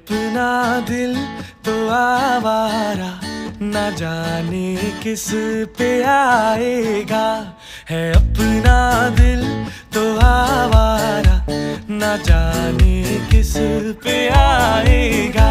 अपना दिल तो आवारा, न जाने किस पे आएगा। है अपना दिल तो आवारा, न जाने किस पे आएगा।